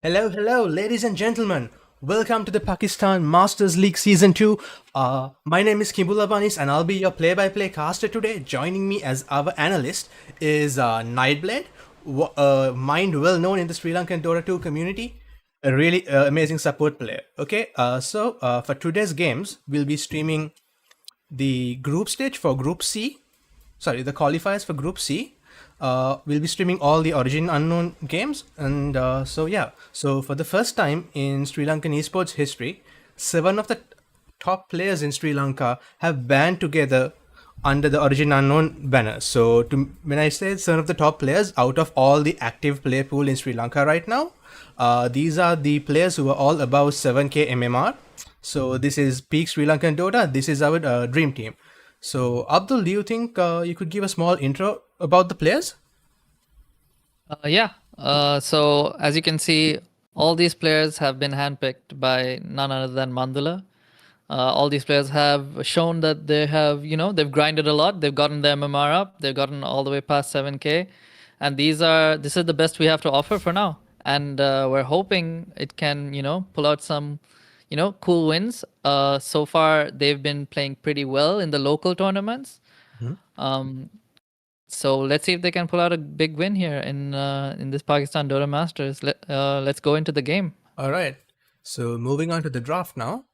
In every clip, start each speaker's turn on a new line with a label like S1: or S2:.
S1: Hello, ladies and gentlemen. Welcome to the Pakistan Masters League Season 2. My name is Kimbula Banis and I'll be your play-by-play caster today. Joining me as our analyst is Nightblade, mind well known in the Sri Lankan Dota 2 community, a really amazing support player. Okay, for today's games, we'll be streaming the group stage for Group C, the qualifiers for Group C. We'll be streaming all the Origin Unknown games, and so for the first time in Sri Lankan esports history, seven of the top players in Sri Lanka have band together under the Origin Unknown banner. So, when I say seven of the top players out of all the active player pool in Sri Lanka right now, these are the players who are all above 7k MMR. So, this is peak Sri Lankan Dota. This is our dream team. So, Abdul, do you think you could give a small intro about the players?
S2: Yeah. So as you can see, all these players have been handpicked by none other than Mandula. All these players have shown that they have, they've grinded a lot. They've gotten their MMR up. They've gotten all the way past 7K, and this is the best we have to offer for now. And we're hoping it can, pull out some, cool wins. So far, they've been playing pretty well in the local tournaments. Um, so let's see if they can pull out a big win here in this Pakistan Dota Masters. Let's go into the game.
S1: All right. So moving on to the draft now.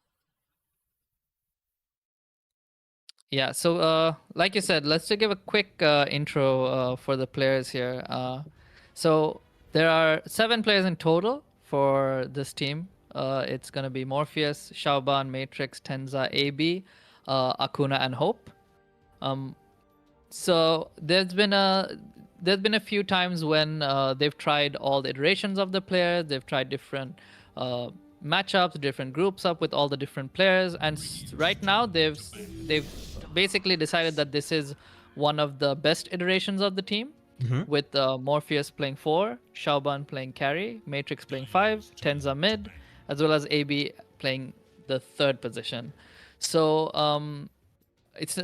S2: Yeah. So like you said, let's just give a quick intro for the players here. So there are 7 players in total for this team. It's gonna be Morpheus, Shauban, Matrix, Tenza, AB, Akuna, and Hope. So there's been a few times when they've tried all the iterations of the players. They've tried different matchups, different groups up with all the different players, and right now they've basically decided that this is one of the best iterations of the team. With Morpheus playing 4, Shauban playing carry, Matrix playing 5, Tenza mid, as well as AB playing the 3rd position. So it's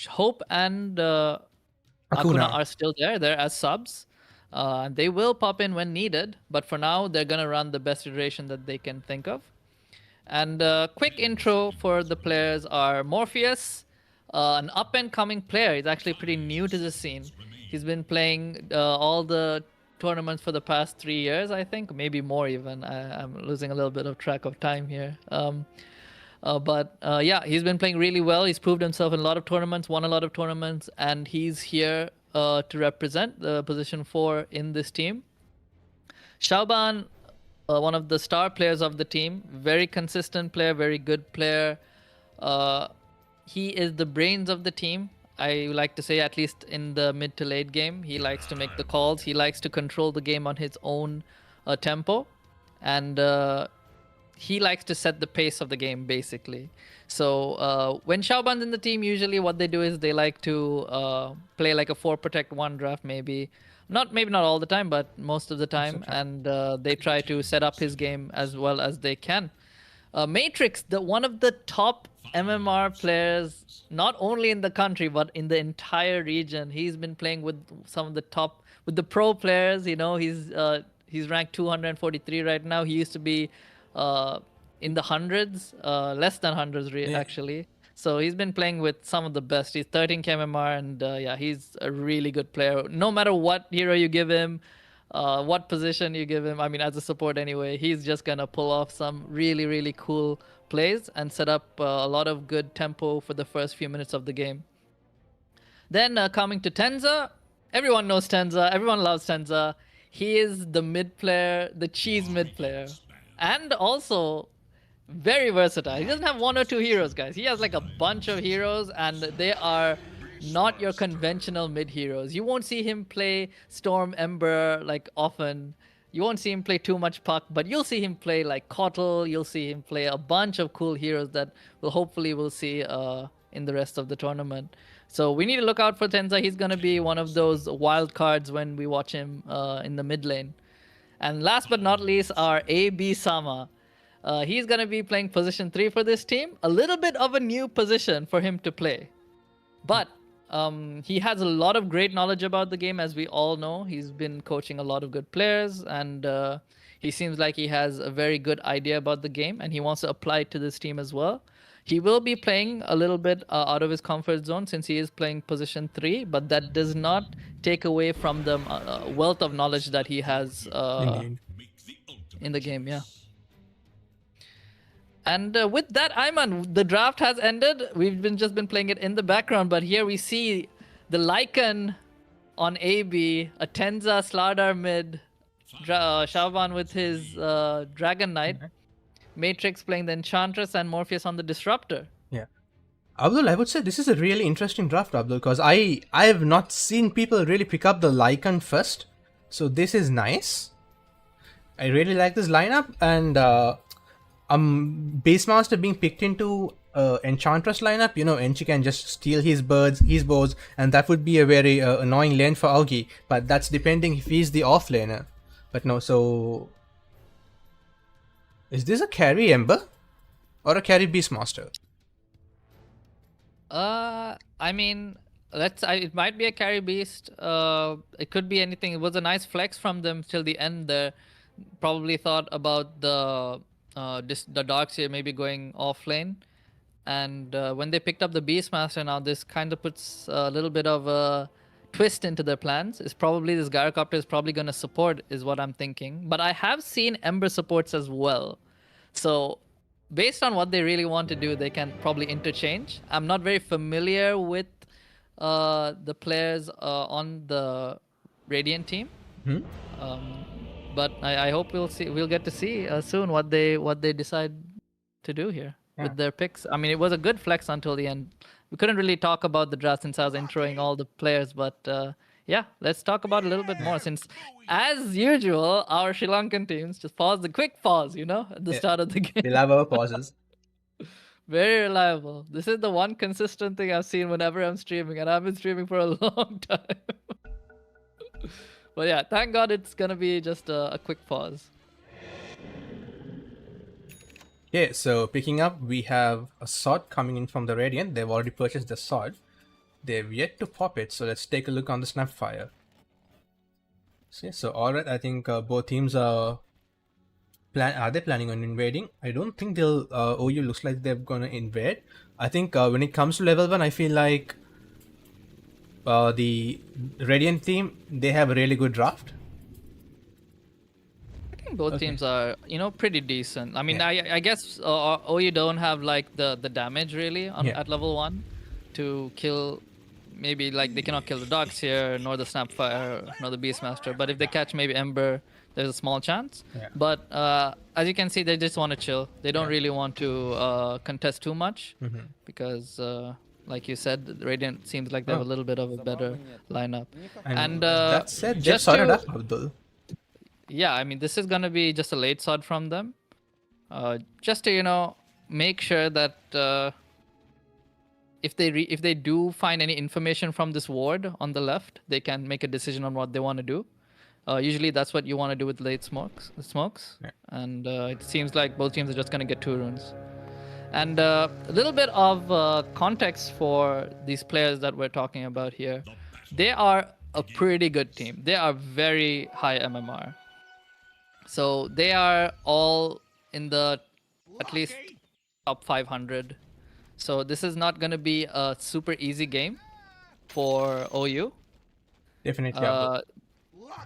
S2: Hope and Akuna are still there. They're as subs. They will pop in when needed, but for now, they're going to run the best iteration that they can think of. And quick intro for the players are Morpheus, an up-and-coming player. He's actually pretty new to the scene. He's been playing all the tournaments for the past 3 years, I think, maybe more even. I'm losing a little bit of track of time here. But he's been playing really well. He's proved himself in a lot of tournaments, won a lot of tournaments, and he's here to represent the position 4 in this team. Shauban, one of the star players of the team, very consistent player, very good player. He is the brains of the team. I like to say, at least in the mid to late game, he likes to make the calls. He likes to control the game on his own tempo, and he likes to set the pace of the game, basically. So when Shauban's in the team, usually what they do is they like to play like a 4 protect 1 draft, maybe not all the time, but most of the time, and they try to set up his game as well as they can. Matrix, one of the top MMR players, not only in the country but in the entire region. He's been playing with some of the top, with the pro players. He's ranked 243 right now. He used to be in the hundreds, less than hundreds, actually. So he's been playing with some of the best. He's 13k MMR, and he's a really good player. No matter what hero you give him, what position you give him, I mean, as a support anyway, he's just gonna pull off some really, really cool plays and set up a lot of good tempo for the first few minutes of the game. Then coming to Tenza, everyone knows Tenza. Everyone loves Tenza. He is the mid player, the cheese mid player, and also very versatile. He doesn't have 1 or 2 heroes, guys. He has like a bunch of heroes, and they are not your conventional mid heroes. You won't see him play Storm Ember like often. You won't see him play too much Puck, but you'll see him play like Kotl. You'll see him play a bunch of cool heroes that we'll see in the rest of the tournament. So we need to look out for Tenza. He's gonna be one of those wild cards when we watch him in the mid lane. And last but not least, our AB Sama. He's going to be playing position 3 for this team. A little bit of a new position for him to play. But he has a lot of great knowledge about the game, as we all know. He's been coaching a lot of good players, and He seems like he has a very good idea about the game, and he wants to apply it to this team as well. He will be playing a little bit out of his comfort zone since he is playing position 3, but that does not take away from the wealth of knowledge that he has
S1: Indeed.
S2: in the game. Yeah. And with that, Ayman, the draft has ended. We've just been playing it in the background, but here we see the Lycan on AB, a Tenza, Slardar mid, Shaban with his Dragon Knight, Matrix playing the Enchantress, and Morpheus on the Disruptor.
S1: Yeah. Abdul, I would say this is a really interesting draft, Abdul, because I have not seen people really pick up the Lycan first. So this is nice. I really like this lineup, and Beastmaster being picked into Enchantress lineup, Enchi can just steal his bows, and that would be a very annoying lane for Augie, but that's depending if he's the off laner. But no, so is this a carry Ember or a carry Beastmaster?
S2: I mean, it might be a carry beast. It could be anything. It was a nice flex from them till the end there. Probably thought about the Darkseer maybe going off lane, and when they picked up the Beastmaster, now this kind of puts a little bit of a twist into their plans. Is probably this Gyrocopter is probably going to support, is what I'm thinking. But I have seen Ember supports as well, so based on what they really want to do, they can probably interchange. I'm not very familiar with the players on the Radiant team. But I hope we'll get to see soon what they decide to do here with their picks. I mean, it was a good flex until the end. We couldn't really talk about the draft since I was introing all the players, but yeah, let's talk about it a little bit more since, as usual, our Sri Lankan teams just quick pause, at the start of the game.
S1: We love our pauses.
S2: Very reliable. This is the one consistent thing I've seen whenever I'm streaming, and I've been streaming for a long time. But yeah, thank God it's gonna be just a quick pause.
S1: Yeah, so picking up, we have a sword coming in from the Radiant. They've already purchased the sword. They've yet to pop it, so let's take a look on the Snapfire. So alright, I think both teams are they planning on invading? I don't think they'll. OU looks like they're gonna invade. I think when it comes to level 1, I feel like the Radiant team, they have a really good draft.
S2: I think both teams are, pretty decent. I mean, I guess OU don't have like the damage really at level 1 to kill. Maybe like they cannot kill the Darkseer, nor the Snapfire, nor the Beastmaster. But if they catch maybe Ember, there's a small chance. But as you can see, they just want to chill. They don't really want to contest too much because, like you said, the Radiant seems like they have a little bit of a better lineup. And
S1: that said, just sorted up, Abdul.
S2: Yeah, I mean, this is gonna be just a late sword from them, just to make sure that if they do find any information from this ward on the left, they can make a decision on what they want to do. Usually that's what you want to do with late smokes. And it seems like both teams are just gonna get 2 runes. And a little bit of context for these players that we're talking about here. They are a pretty good team. They are very high MMR. So they are all in the at least top 500. So this is not going to be a super easy game for OU.
S1: Definitely.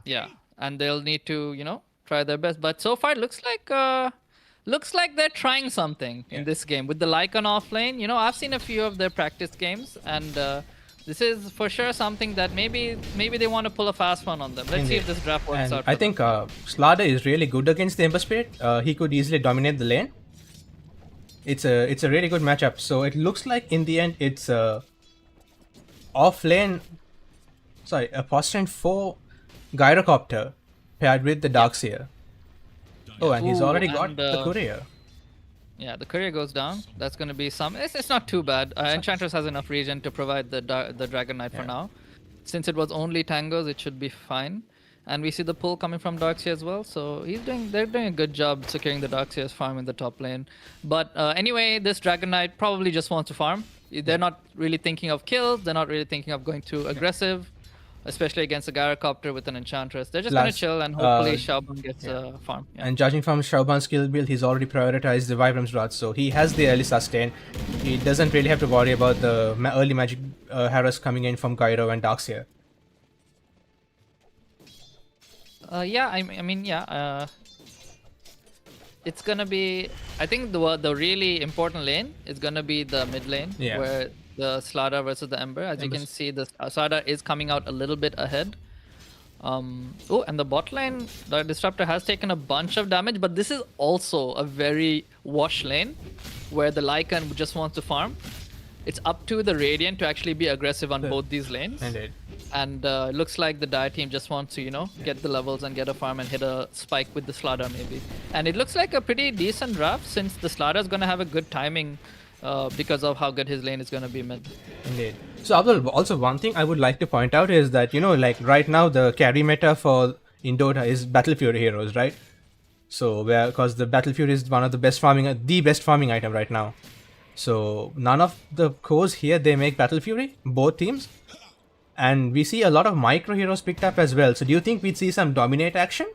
S2: Yeah, and they'll need to, try their best. But so far, it looks like they're trying something in this game with the Lycan off lane. I've seen a few of their practice games, and this is for sure something that maybe they want to pull a fast one on them. Let's see if this draft works out.
S1: I think Slardar is really good against the Ember Spirit. He could easily dominate the lane. It's a really good matchup. So it looks like in the end it's off lane. Sorry, a position 4 Gyrocopter paired with the Darkseer. Oh, and he's already got the courier.
S2: Yeah, the courier goes down. That's going to be some. It's not too bad. Enchantress has enough regen to provide the Dragon Knight for now. Since it was only tangos, it should be fine. And we see the pull coming from Darkseer as well. So they're doing a good job securing the Darkseer's farm in the top lane. But anyway, this Dragon Knight probably just wants to farm. They're not really thinking of kills. They're not really thinking of going too aggressive. especially against a Gyrocopter with an Enchantress. They're just gonna
S1: Plus,
S2: chill and hopefully Xiaoban gets a farm. Yeah.
S1: And judging from Xiaoban's skill build, he's already prioritized the Vibram's Wrath, so he has the early sustain. He doesn't really have to worry about the early magic harass coming in from Gyro and Darkseer.
S2: It's gonna be. I think the really important lane is gonna be the mid lane,
S1: Yeah.
S2: where the Slardar versus the Ember. As you can see, the Slardar is coming out a little bit ahead. Oh, and the bot lane, the Disruptor has taken a bunch of damage, but this is also a very wash lane, where the Lycan just wants to farm. It's up to the Radiant to actually be aggressive on both these lanes.
S1: Indeed.
S2: And it looks like the Dire team just wants to, get the levels and get a farm and hit a spike with the Slardar maybe. And it looks like a pretty decent draft, since the Slardar is going to have a good timing because of how good his lane is going to be mid.
S1: Indeed. So Abdul, also one thing I would like to point out is that, like right now the carry meta for in Dota is Battle Fury heroes, right? So because the Battle Fury is one of the best farming item right now. So none of the cores here, they make Battle Fury, both teams. And we see a lot of micro heroes picked up as well. So do you think we'd see some dominate action?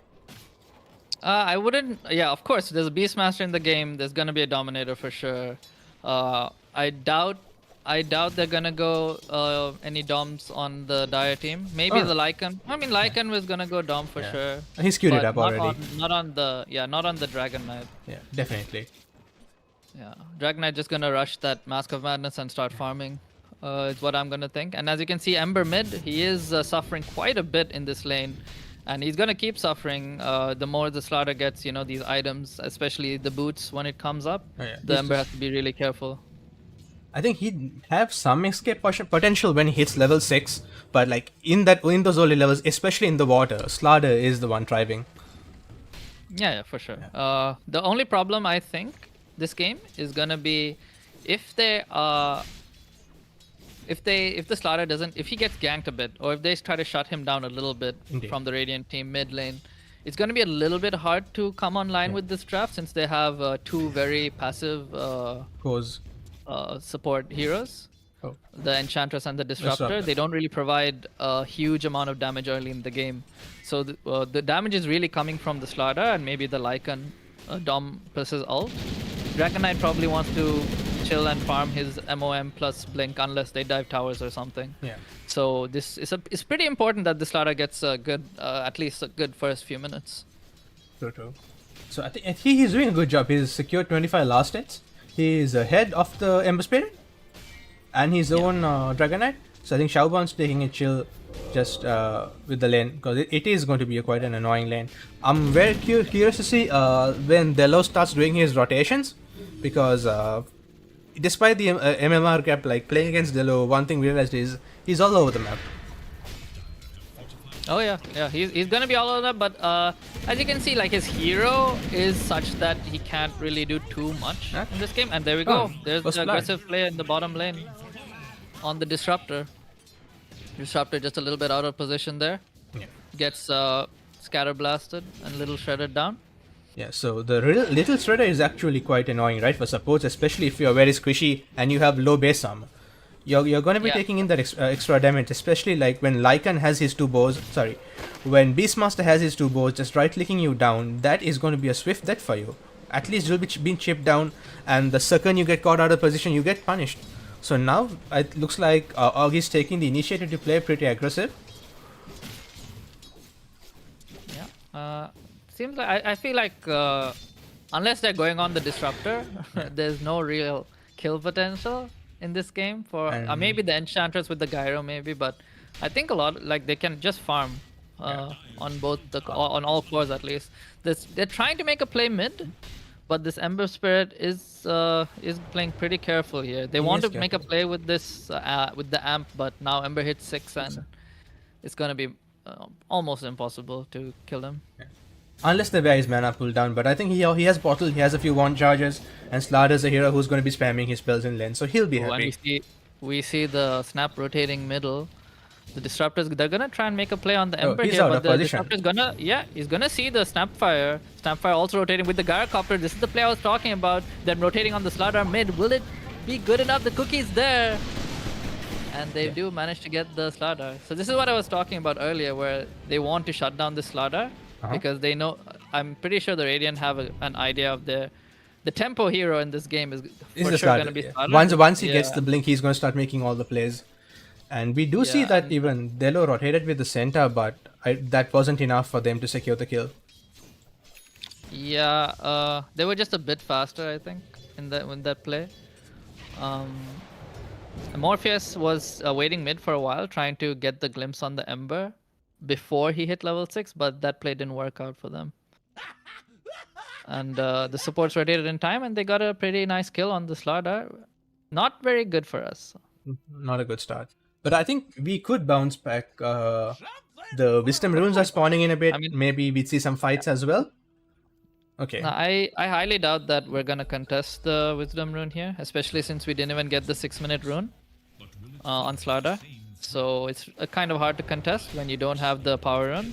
S2: I wouldn't. Yeah, of course. There's a Beastmaster in the game. There's gonna be a Dominator for sure. I doubt they're gonna go any Doms on the Dire team. Maybe the Lycan. I mean, Lycan was gonna go Dom for sure.
S1: He's queued it
S2: but
S1: up already.
S2: Not on the Dragon Knight.
S1: Yeah, definitely.
S2: Yeah, Dragon Knight just gonna rush that Mask of Madness and start farming. Is what I'm gonna think. And as you can see, Ember mid, he is suffering quite a bit in this lane, and he's gonna keep suffering. The more the Slaughter gets, these items, especially the boots, when it comes up, the Ember has to be really careful.
S1: I think he'd have some escape potential when he hits level 6, but like in those early levels, especially in the water, Slaughter is the one driving.
S2: Yeah, for sure. The only problem I think this game is gonna be if the Slaughter if he gets ganked a bit, or if they try to shut him down a little bit from the Radiant team mid lane, it's going to be a little bit hard to come online with this draft, since they have two very passive support heroes. The Enchantress and the Disruptor. They don't really provide a huge amount of damage early in the game. So the damage is really coming from the Slaughter and maybe the Lycan Dom plus his ult. Dragon Knight probably wants to chill and farm his MOM plus Blink unless they dive towers or something.
S1: Yeah.
S2: So it's pretty important that the Slaughter gets a good, at least a good first few minutes.
S1: True. So I think he's doing a good job. He's secured 25 last hits. He's ahead of the Ember Spirit and his own Dragon Knight. So I think Xiaoban's taking a chill just with the lane, because it is going to be quite an annoying lane. I'm very curious to see when Delos starts doing his rotations, because despite the MMR gap, like playing against Delo, one thing we realized is he's all over the map.
S2: Oh yeah, he's gonna be all over that, but as you can see, like his hero is such that he can't really do too much in this game. And there we go. There's the aggressive play in the bottom lane on the Disruptor. Disruptor just a little bit out of position there.
S1: Yeah.
S2: Gets scatter blasted and little shredded down.
S1: Yeah, so the little shredder is actually quite annoying, right, for supports, especially if you're very squishy and you have low base armor. You're going to be taking in that extra damage, especially like when Lycan has his two bows. Sorry, when Beastmaster has his two bows, just right-clicking you down, that is going to be a swift death for you. At least you'll be being chipped down, and the second you get caught out of position, you get punished. So now it looks like Augie's taking the initiative to play pretty aggressive.
S2: Yeah. Seems like I feel like unless they're going on the Disruptor, there's no real kill potential in this game for maybe the Enchantress with the Gyro maybe, but I think a lot like they can just farm on both on all cores at least. They're trying to make a play mid, but this Ember Spirit is playing pretty careful here. They want to make a play with this with the amp, but now Ember hits 6 and it's gonna be almost impossible to kill him.
S1: Yeah. Unless the his mana pull down, but I think he has bottle, he has a few wand charges, and Slaughter's a hero who's going to be spamming his spells in lane, so he'll be happy.
S2: And we see the snap rotating middle. The Disruptors, they're gonna try and make a play on the Ember here, but the Disruptor's he's gonna see the Snapfire. Snapfire also rotating with the Gyrocopter. This is the play I was talking about. Them rotating on the Slaughter mid. Will it be good enough? The cookie's there. and they
S1: Yeah.
S2: do manage to get the Slardar. So this is what I was talking about earlier, where they want to shut down the Slardar because they know. I'm pretty sure the Radiant have an idea of the tempo hero in this game is
S1: Is
S2: for
S1: the
S2: sure going
S1: starter.
S2: to be
S1: Yeah.
S2: Slardar.
S1: Once he gets
S2: Yeah,
S1: the blink, he's going to start making all the plays. And we do see
S2: yeah,
S1: that
S2: and
S1: even Delo rotated with the center, but that wasn't enough for them to secure the kill.
S2: yeah. They were just a bit faster, I think, in that play. Um, Morpheus was waiting mid for a while, trying to get the glimpse on the Ember before he hit level 6, but that play didn't work out for them. And the supports rotated in time, and they got a pretty nice kill on the Slardar. Not very good for us.
S1: Not a good start. But I think we could bounce back. The Wisdom runes are spawning in a bit.
S2: I mean,
S1: Maybe we'd see some fights as well. Okay.
S2: no, I highly doubt that we're gonna contest the Wisdom rune here, especially since we didn't even get the 6-minute rune on Slardar. So it's kind of hard to contest when you don't have the power rune.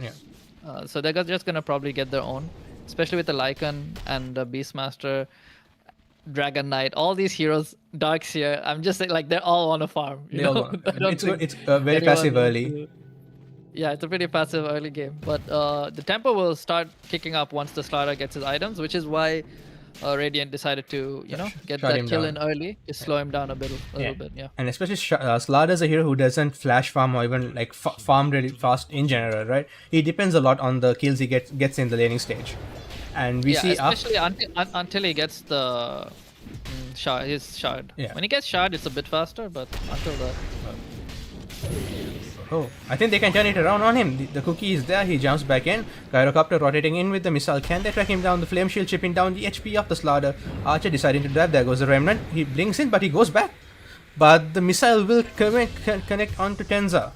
S1: Yeah.
S2: So they're just gonna probably get their own, especially with the Lycan and the Beastmaster, Dragon Knight, all these heroes, Darkseer. I'm just saying, like, they're all on a farm. You
S1: They all
S2: know?
S1: want-
S2: I don't
S1: it's
S2: think
S1: it's very
S2: anyone
S1: passive
S2: wants
S1: early.
S2: to- Yeah, it's a pretty passive early game, but the tempo will start kicking up once the Slardar gets his items, which is why Radiant decided to, get
S1: shut
S2: that
S1: him
S2: kill
S1: down.
S2: in early, just slow him down a little bit. Yeah.
S1: And especially Slada is a hero who doesn't flash farm or even like farm really fast in general, right? He depends a lot on the kills he gets in the laning stage. And we
S2: Yeah,
S1: see
S2: especially until he gets the shard, his shard.
S1: Yeah.
S2: When he gets shard, it's a bit faster, but until that.
S1: Oh, I think they can turn it around on him. The cookie is there. He jumps back in. Gyrocopter rotating in with the missile. Can they track him down? The flame shield chipping down the HP of the Slaughter. Archer deciding to dive. There goes the remnant. He blinks in, but he goes back. But the missile will connect onto Tenza.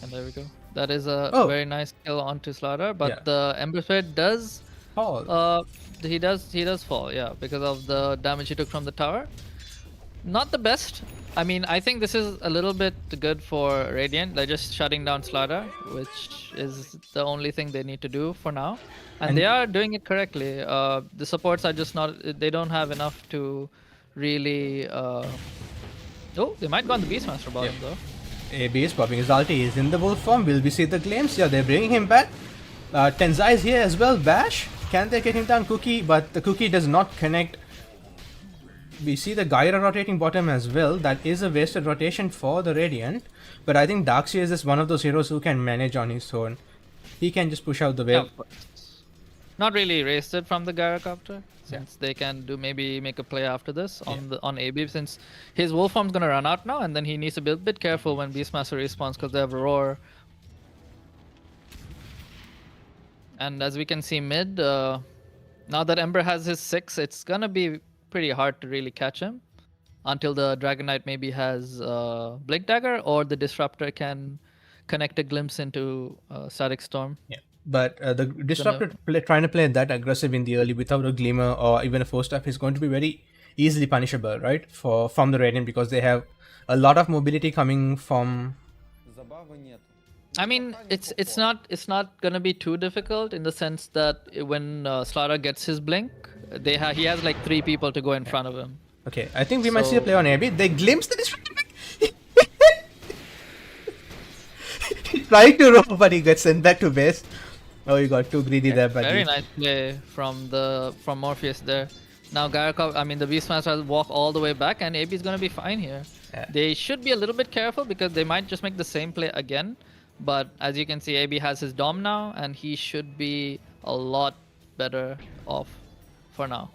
S2: And there we go. That is a
S1: Oh.
S2: very nice kill onto Slaughter, but
S1: Yeah.
S2: the Ember Spirit does
S1: Paul.
S2: he does fall, yeah, because of the damage he took from the tower. Not the best. I mean, I think this is a little bit good for Radiant. They're just shutting down Slaughter, which is the only thing they need to do for now. And they are doing it correctly. The supports are just not, they don't have enough to really... Oh, they might go on the Beastmaster bottom though.
S1: AB is popping his ulti. He's in the wolf form. Will we see the glimpse? Yeah, they're bringing him back. Tenza is here as well. Bash. Can they get him down? Cookie, but the cookie does not connect. We see the Gyra rotating bottom as well. That is a wasted rotation for the Radiant. But I think Darkseer is just one of those heroes who can manage on his own. He can just push out the wave.
S2: Yeah, not really wasted from the Gyrocopter, since they can maybe make a play after this on AB, since his wolf form's gonna run out now, and then he needs to be a bit careful when Beastmaster respawns because they have Roar. And as we can see mid, now that Ember has his 6, it's gonna be pretty hard to really catch him until the Dragon Knight maybe has Blink Dagger, or the Disruptor can connect a glimpse into Static Storm.
S1: Yeah. But the Disruptor trying to play that aggressive in the early without a Glimmer or even a 4-step is going to be very easily punishable, right? From the Radiant, because they have a lot of mobility coming from...
S2: I mean, it's not gonna be too difficult in the sense that when Slardar gets his blink, he has like 3 people to go in front of him.
S1: Okay, I think we might see a play on AB. They glimpse the Disruptor back. He's trying to roll, but he gets sent back to base. Oh, you got too greedy there, buddy.
S2: Very nice play from Morpheus there. Now Gyrocopter, I mean the Beastmaster will walk all the way back, and AB is gonna be fine here.
S1: Yeah.
S2: They should be a little bit careful because they might just make the same play again. But as you can see, AB has his Dom now, and he should be a lot better off for now.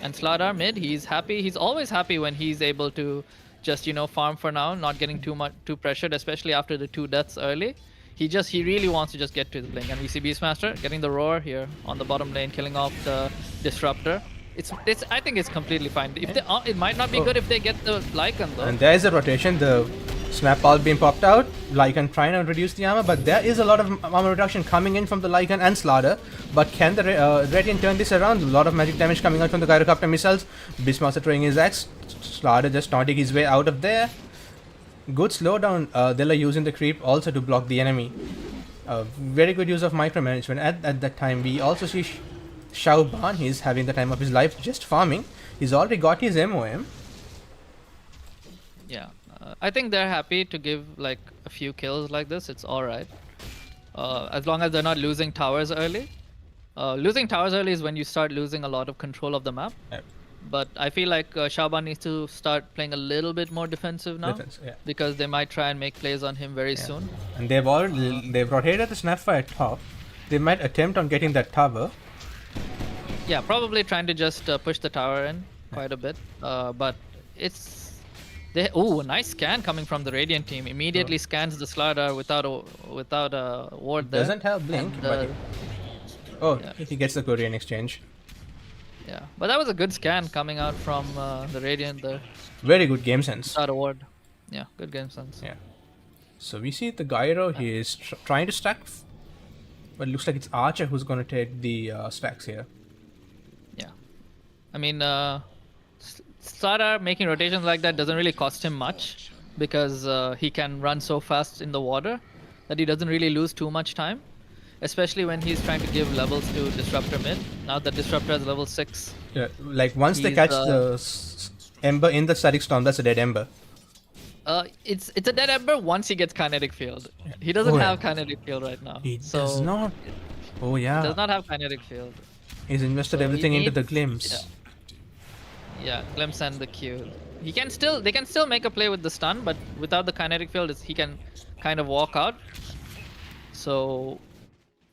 S2: And Slardar mid, he's happy. He's always happy when he's able to just, farm for now, not getting too pressured, especially after the 2 deaths early. He really wants to just get to the blink. And we see Beastmaster getting the roar here on the bottom lane, killing off the Disruptor. I think it's completely fine. If it might not be good if they get the Lycan though.
S1: And there is a rotation. The Snap Ball being popped out. Lycan trying to reduce the armor, but there is a lot of armor reduction coming in from the Lycan and Slaughter. But can the Radiant turn this around? A lot of magic damage coming out from the Gyrocopter missiles. Beastmaster throwing his axe. Slaughter just taunting his way out of there. Good slowdown. They're using the creep also to block the enemy. Very good use of micromanagement at that time. We also see Shao Ban. He's having the time of his life just farming. He's already got his MOM.
S2: Yeah, I think they're happy to give like a few kills like this. It's all right, as long as they're not losing towers early. Losing towers early is when you start losing a lot of control of the map.
S1: Yeah.
S2: But I feel like Shaban needs to start playing a little bit more defensive now,
S1: Defense, yeah.
S2: because they might try and make plays on him very soon.
S1: And they've rotated the Snapfire top. They might attempt on getting that tower.
S2: Yeah, probably trying to just push the tower in quite a bit. But it's a nice scan coming from the Radiant team. Immediately scans the Slardar without a ward there.
S1: Doesn't have blink,
S2: And,
S1: but he gets the Korean exchange.
S2: yeah, but that was a good scan coming out from the Radiant there.
S1: Very good game sense.
S2: Without a ward. Yeah, good game sense.
S1: Yeah. So we see the Gyro. He is trying to stack, but it looks like it's Archer who's going to take the stacks here.
S2: Yeah. I mean, Slardar making rotations like that doesn't really cost him much, because he can run so fast in the water that he doesn't really lose too much time, especially when he's trying to give levels to Disruptor mid. Now that Disruptor is level 6.
S1: Yeah, like once they
S2: He's,
S1: catch the Ember in the static storm, that's a dead Ember.
S2: It's a dead Ember once he gets Kinetic Field. He doesn't
S1: Oh, yeah.
S2: have Kinetic Field right now.
S1: He
S2: so
S1: does not. Oh yeah.
S2: Does not have Kinetic Field.
S1: He's invested
S2: So he
S1: everything into the
S2: needs-
S1: glimpse.
S2: Yeah, Glimpse and the Q. They can still make a play with the stun, but without the Kinetic Field, he can kind of walk out. So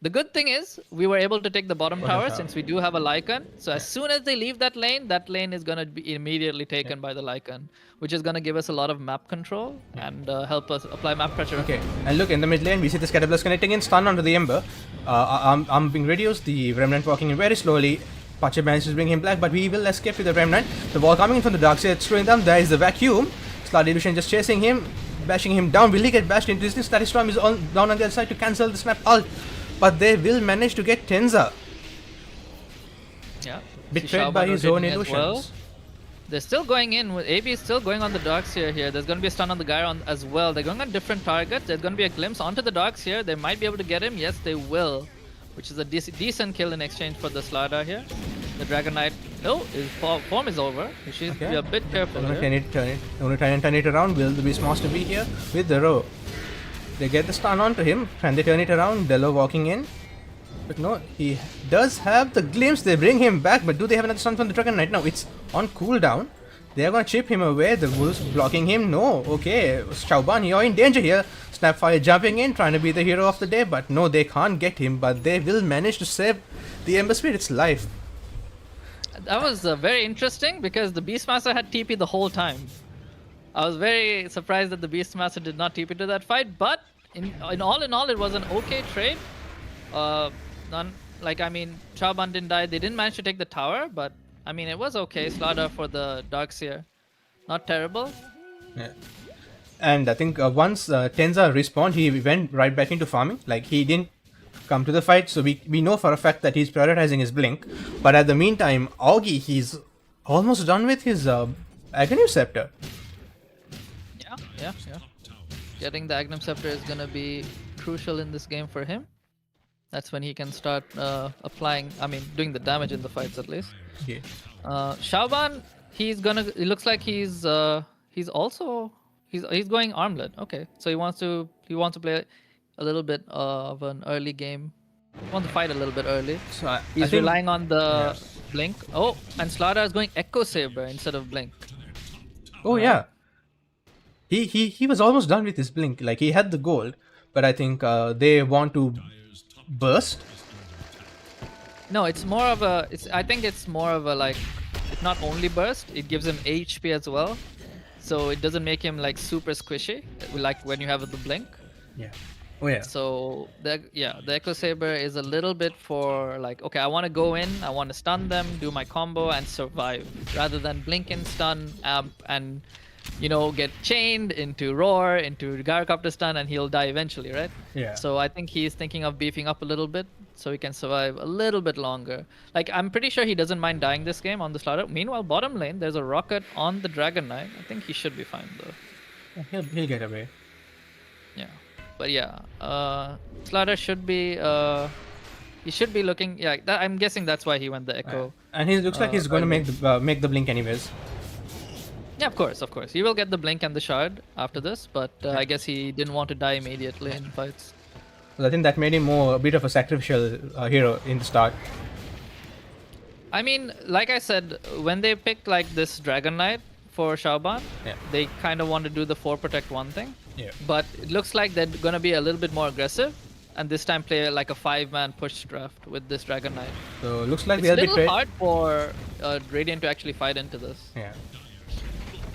S2: the good thing is we were able to take the bottom tower since we do have a Lycan. So as soon as they leave that lane is gonna be immediately taken by the Lycan, which is gonna give us a lot of map control and help us apply map pressure.
S1: Okay, and look in the mid lane, we see the Scatterblast connecting in, stun onto the Ember. I'm being reduced, the Remnant walking in very slowly. Pache manages to bring him back, but we will escape with the Remnant. The wall coming in from the dark side, slowing them. There is the vacuum. Slard Illusion just chasing him, bashing him down. Will he get bashed into this? Static Storm is down on the other side to cancel the snap ult, but they will manage to get Tenza.
S2: Yeah.
S1: Betrayed by his own
S2: rotating as
S1: illusions.
S2: well. They're still going in. With AB is still going on the darks here. There's going to be a stun on the guy as well. They're going on different targets. There's going to be a glimpse onto the darks here. They might be able to get him. Yes, they will. Which is a decent kill in exchange for the Slardar here. The Dragon Knight. No, his form is over. He should be a bit careful
S1: They're
S2: here.
S1: gonna try and turn it around. Will the Beastmaster be here with the row? They get the stun onto him and they turn it around. Delo walking in. But no, he does have the glimpse. They bring him back, but do they have another stun from the Dragon Knight? No, it's on cooldown. They are gonna chip him away. The Wolves blocking him. No, okay. Shaoban, you're in danger here. Snapfire jumping in, trying to be the hero of the day, but no, they can't get him. But they will manage to save the Ember Spirit's life.
S2: That was very interesting because the Beastmaster had TP the whole time. I was very surprised that the Beastmaster did not TP to that fight, but in all, it was an okay trade. Shaoban didn't die. They didn't manage to take the tower, but I mean, it was okay. Slardar for the Darkseer. Not terrible.
S1: Yeah. And I think once Tenza respawned, he went right back into farming. Like, he didn't come to the fight, so we know for a fact that he's prioritizing his blink. But at the meantime, Augie, he's almost done with his Aghanim Scepter.
S2: Yeah. Getting the Aghanim Scepter is gonna be crucial in this game for him. That's when he can start doing the damage in the fights at least.
S1: Yeah.
S2: Shaoban, it looks like he's going armlet. Okay, so he wants to play a little bit of an early game. He wants to fight a little bit early.
S1: So I
S2: He's
S1: think,
S2: relying on the blink. Oh, and Slardar is going Echo Saber instead of blink.
S1: oh yeah, he was almost done with his blink. Like, he had the gold, but I think they want to burst.
S2: No, I think it's more of a like, not only burst, it gives him HP as well. So it doesn't make him like super squishy, like when you have the blink.
S1: Yeah. Oh yeah.
S2: So the Echo Saber is a little bit for like, okay, I want to go in, I want to stun them, do my combo and survive, rather than blink and stun, amp, and get chained into roar, into Gyrocopter stun, and he'll die eventually, right?
S1: Yeah.
S2: So I think he's thinking of beefing up a little bit so he can survive a little bit longer. Like, I'm pretty sure he doesn't mind dying this game on the Slardar. Meanwhile, bottom lane, there's a rocket on the Dragon Knight. I think he should be fine though.
S1: He'll get away.
S2: Yeah. But yeah, Slardar should be he should be looking, I'm guessing that's why he went the Echo.
S1: And he looks like he's going to make the blink anyways.
S2: Yeah, of course, of course. He will get the blink and the shard after this, but I guess he didn't want to die immediately in fights.
S1: So I think that made him a bit of a sacrificial hero in the start.
S2: I mean, like I said, when they picked like this Dragon Knight for Shaoban,
S1: Yeah.
S2: they kind of want to do the 4 protect 1 thing.
S1: Yeah.
S2: But it looks like they're gonna be a little bit more aggressive, and this time play like a 5-man push draft with this Dragon Knight.
S1: So looks like
S2: It's a
S1: they'll be
S2: little hard for Radiant to actually fight into this.
S1: Yeah.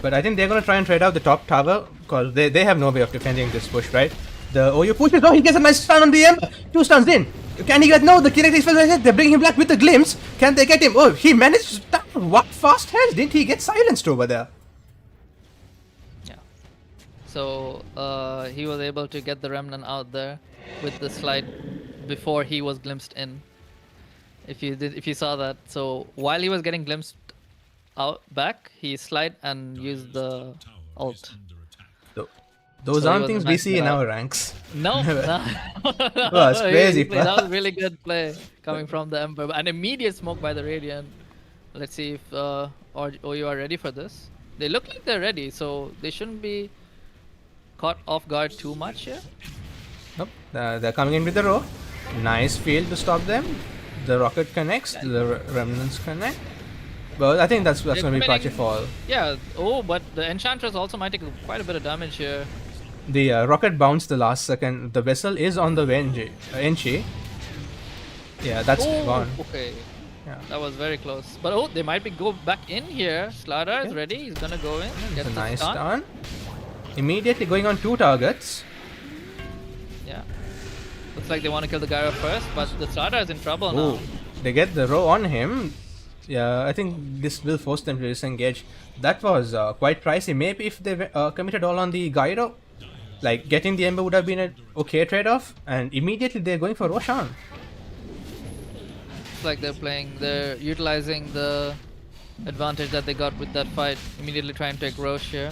S1: But I think they're gonna try and trade out the top tower because they have no way of defending this push, right? The OU pushes. Oh, he gets a nice stun on the Ember. 2 stuns in. Can he get? No, the Kinect is ahead. They're bringing him back with the glimpse. Can they get him? Oh, he managed to stun. What fast hands? Didn't he get silenced over there?
S2: Yeah. So he was able to get the Remnant out there with the slide before he was glimpsed in. If you saw that, so while he was getting glimpsed out back, he slide and used the ult.
S1: So, those
S2: So he
S1: aren't
S2: was
S1: things we
S2: maxing
S1: see
S2: it
S1: in
S2: out.
S1: our ranks.
S2: No, no.
S1: Well, it's crazy.
S2: That was really good play coming from the Ember. An immediate smoke by the Radiant. Let's see if OU are ready for this. They look like they're ready, so they shouldn't be caught off guard too much here.
S1: Nope. They're coming in with the row. Nice field to stop them. The rocket connects. The remnants connect. But I think that's
S2: They're
S1: gonna be
S2: committing-
S1: Pachifal.
S2: Yeah. Oh, but the Enchantress also might take quite a bit of damage here.
S1: The rocket bounced the last second. The vessel is on the Enchi. Yeah, that's
S2: Oh,
S1: gone.
S2: okay.
S1: Yeah.
S2: That was very close. But oh, they might be go back in here. Slardar is
S1: Yeah.
S2: ready. He's gonna go in. Get
S1: It's a
S2: the
S1: nice
S2: stun.
S1: stun. Immediately going on 2 targets.
S2: Yeah. Looks like they want to kill the Gyro first, but the Slardar is in trouble now.
S1: Oh, they get the row on him. Yeah, I think this will force them to disengage. That was quite pricey. Maybe if they committed all on the Gyro, like getting the Ember would have been an okay trade-off. And immediately they're going for Roshan.
S2: Looks like they're utilizing the advantage that they got with that fight. Immediately trying to take Roche here.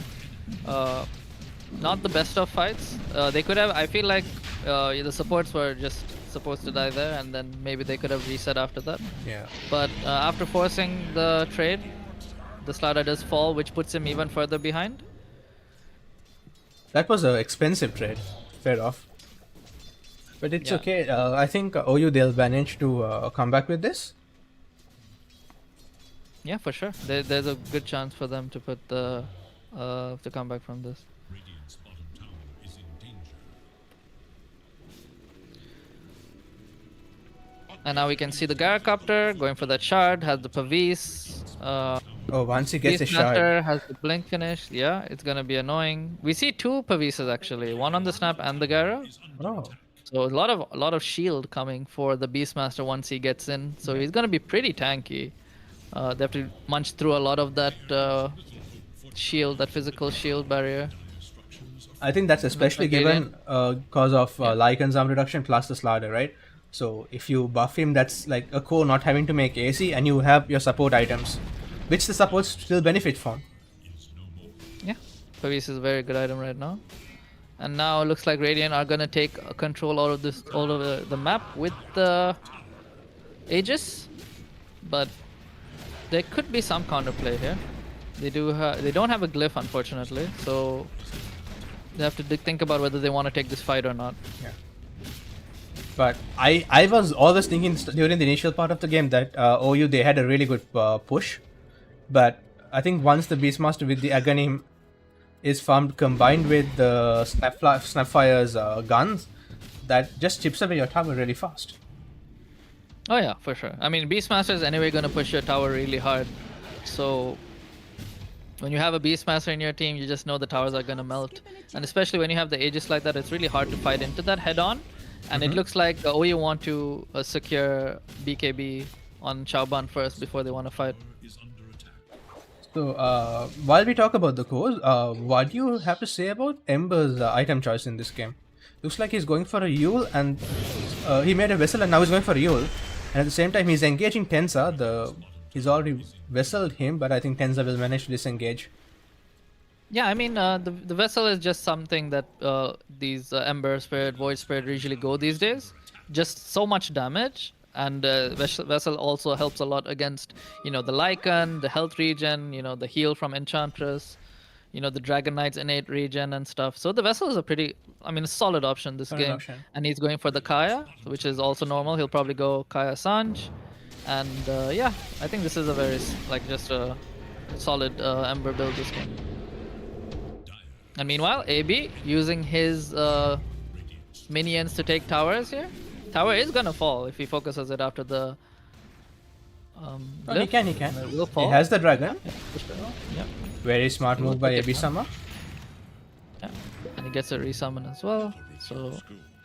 S2: Not the best of fights. They could have. I feel like the supports were just supposed to die there, and then maybe they could have reset after that.
S1: Yeah.
S2: But after forcing the trade, the Slardar does fall, which puts him even further behind.
S1: That was an expensive trade. Fair off. But it's
S2: Yeah.
S1: okay. I think OU they'll manage to come back with this.
S2: Yeah, for sure. There's a good chance for them to put the to come back from this.
S3: Radiant's bottom tower is in danger.
S2: And now we can see the Gyrocopter going for that shard, has the Pavis.
S1: Oh, once he gets a shot.
S2: Beastmaster has the blink finish. Yeah, it's gonna be annoying. We see 2 Pavises actually, one on the snap and the Gyro.
S1: Oh.
S2: So a lot of shield coming for the Beastmaster once he gets in. So he's gonna be pretty tanky. They have to munch through a lot of that shield, that physical shield barrier.
S1: I think that's especially
S2: like
S1: given because of Lycan's arm reduction plus the Slardar, right? So if you buff him, that's like a core not having to make AC, and you have your support items, which the supports still benefit from.
S2: Yeah, Pavis is a very good item right now. And now it looks like Radiant are gonna take control all of the map with the Aegis, but there could be some counterplay here. They don't have a glyph unfortunately, so they have to think about whether they want to take this fight or not.
S1: Yeah. But I was always thinking during the initial part of the game that OU they had a really good push, but I think once the Beastmaster with the Aghanim is farmed combined with the Snapfire's guns, that just chips away your tower really fast.
S2: Oh yeah, for sure. I mean, Beastmaster is anyway gonna push your tower really hard, so when you have a Beastmaster in your team, you just know the towers are gonna melt. And especially when you have the Aegis like that, it's really hard to fight into that head on. And it looks like OU want to secure BKB on Shaoban first before they want to fight.
S3: Is under attack.
S1: So while we talk about the cores, what do you have to say about Ember's item choice in this game? Looks like he's going for a Yule, and he made a vessel, and now he's going for a Yule. And at the same time, he's engaging Tensa. He's already vesseled him, but I think Tensa will manage to disengage.
S2: Yeah, I mean, the vessel is just something that these Ember Spirit, Void Spirit usually go these days. Just so much damage, and vessel also helps a lot against, the Lycan, the health regen, the heal from Enchantress. the Dragon Knight's innate regen and stuff. So the Vessel is a solid option this
S1: Solid
S2: game.
S1: option.
S2: And he's going for the Kaya, which is also normal. He'll probably go Kaya Sanj. And yeah, I think this is a just a solid Ember build this game. And meanwhile, AB using his minions to take towers here. Tower is gonna fall if he focuses it after the
S1: Oh, he
S2: blip.
S1: can.
S2: It will
S1: He
S2: fall.
S1: has the dragon.
S2: Yeah.
S1: Very smart move by
S2: take it
S1: Ebisama.
S2: Yeah, and he gets a resummon as well. So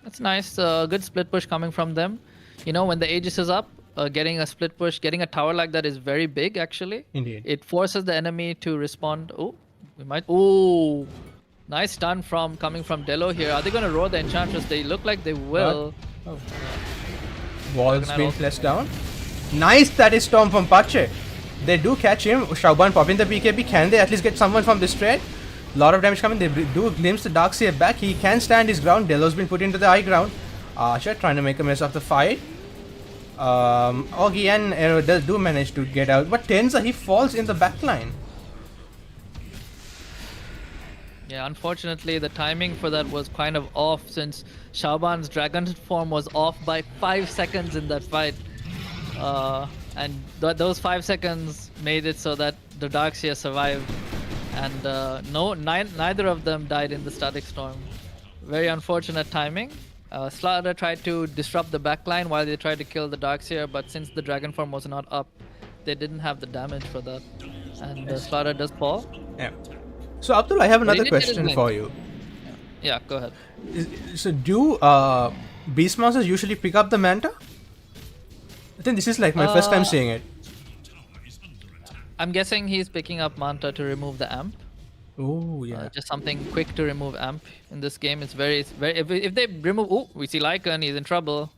S2: that's nice. Good split push coming from them. When the Aegis is up, getting a split push, getting a tower like that is very big actually.
S1: Indeed.
S2: It forces the enemy to respond. Oh, we might. Oh, nice stun coming from Delo here. Are they gonna roar the Enchantress? They look like they will.
S1: Oh. Walls
S2: Dragon
S1: being
S2: also-
S1: fleshed down. Nice, that is Storm from Pache. They do catch him. Shauban popping the BKB. Can they at least get someone from this trade? Lot of damage coming. They do glimpse the Darkseer back. He can stand his ground. Delo's been put into the high ground. Archer trying to make a mess of the fight. Augie and Aero do manage to get out. But Tenza, he falls in the backline.
S2: Yeah, unfortunately, the timing for that was kind of off since Shauban's dragon form was off by 5 seconds in that fight. And those 5 seconds made it so that the Darkseer survived. And neither of them died in the Static Storm. Very unfortunate timing. Slaughter tried to disrupt the backline while they tried to kill the Darkseer, but since the dragon form was not up, they didn't have the damage for that. And Slaughter does fall.
S1: Yeah. So Abdul, I have
S2: he
S1: another
S2: didn't get his
S1: question
S2: blink.
S1: for you.
S2: Yeah, go ahead.
S1: So do Beastmasters usually pick up the Manta? I think this is like my first time seeing it.
S2: I'm guessing he's picking up Manta to remove the amp.
S1: Oh yeah.
S2: Just something quick to remove amp in this game. It's very if they remove. Oh, we see Lycan. He's in trouble.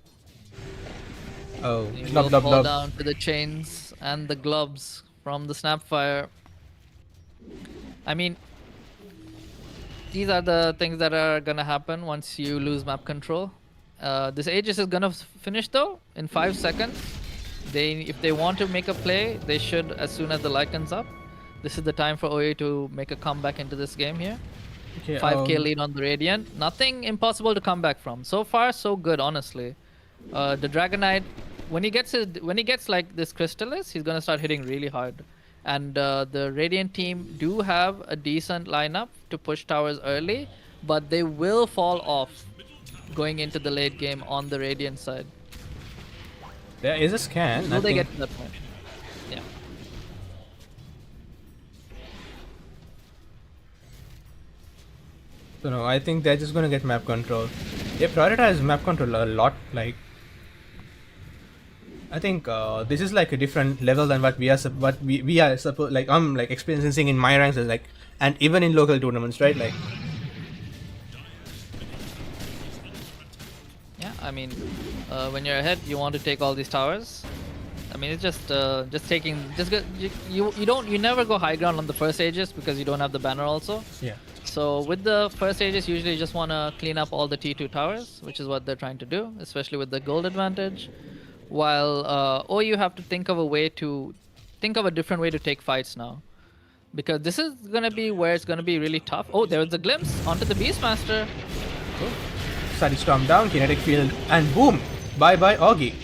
S1: Oh,
S2: He
S1: blub
S2: will
S1: blub
S2: fall
S1: blub.
S2: down to the chains and the gloves from the Snapfire. I mean, these are the things that are gonna happen once you lose map control. This Aegis is gonna finish though in 5 seconds. If they want to make a play, they should as soon as the Lycan's up. This is the time for OE to make a comeback into this game here.
S1: Okay,
S2: 5k lead on the Radiant. Nothing impossible to come back from. So far, so good, honestly. The Dragon Knight, when he gets like this Crystallis, he's gonna start hitting really hard. And the Radiant team do have a decent lineup to push towers early, but they will fall off going into the late game on the Radiant side.
S1: There is a scan.
S2: Will
S1: I
S2: they
S1: think.
S2: get to that point? Yeah.
S1: So no, I think they're just gonna get map control. They prioritize map control a lot. Like, I think this is like a different level than what we are supposed. Like I'm like experiencing in my ranks, like, and even in local tournaments, right? Like,
S2: Yeah, I mean, when you're ahead, you want to take all these towers. I mean, it's just taking, you never go high ground on the first Aegis because you don't have the banner also.
S1: yeah.
S2: So with the first Aegis, usually you just want to clean up all the T2 towers, which is what they're trying to do, especially with the gold advantage. While you have to think of a different way to take fights now, because this is gonna be where it's gonna be really tough. Oh, there was a glimpse onto the Beastmaster.
S1: Static Storm down, kinetic field, and boom! Bye bye Augie.